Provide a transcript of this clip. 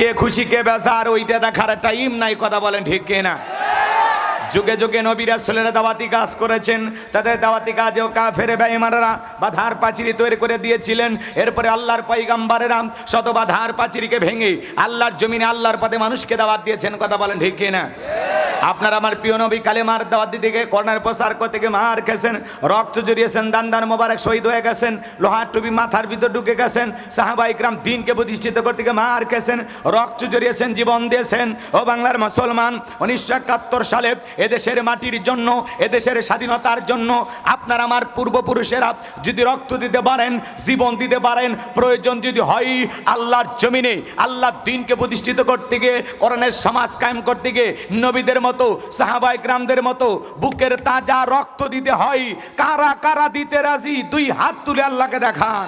কে খুশি কে বেজার ওইটা দেখার টাইম নাই, কথা বলেন ঠিক কিনা? যুগে যুগে নবী রাসূলেরা দাওয়াতি কাজ করেছেন, তাদের দাওয়াতি কাজেও কাফের বেঈমানরা বাধার পাঁচিরি তৈরি করে দিয়েছিলেন। এরপরে আল্লাহর পয়গম্বরেরা শত বাধার পাঁচিরিকে ভেঙে আল্লাহর জমিনে আল্লাহর পথে মানুষকে দাওয়াত দিয়েছেন, কথা বলেন ঠিক কিনা? আপনার আমার প্রিয় নবী কালেমার দাওয়াত দিতে গিয়ে কর্নার প্রসার করতে গিয়ে মার খেয়েছেন, রক্ত জড়িয়েছেন, দান মোবারক শহীদ হয়ে গেছেন, লোহার টুপি মাথার ভিতর ঢুকে গেছেন, সাহাবা ইকরাম দ্বীনকে প্রতিষ্ঠিত করতে গিয়ে মার খেয়েছেন, রক্ত জড়িয়েছেন, জীবন দিয়েছেন। ও বাংলার মুসলমান, 1971 সালে এদেশের মাটির জন্য, এদেশের স্বাধীনতার জন্য আপনার আমার পূর্বপুরুষেরা যদি রক্ত দিতে পারেন, জীবন দিতে পারেন, প্রয়োজন যদি হয় আল্লাহর জমিনে আল্লাহর দ্বীনকে প্রতিষ্ঠিত করতে গিয়ে, কোরআনের সমাজ কায়েম করতে গিয়ে নবীদের মতো সাহাবা ইকরামদের মতো বুকের তাজা রক্ত দিতে হয়, কারা কারা দিতে রাজি? দুই হাত তুলে আল্লাহকে দেখান।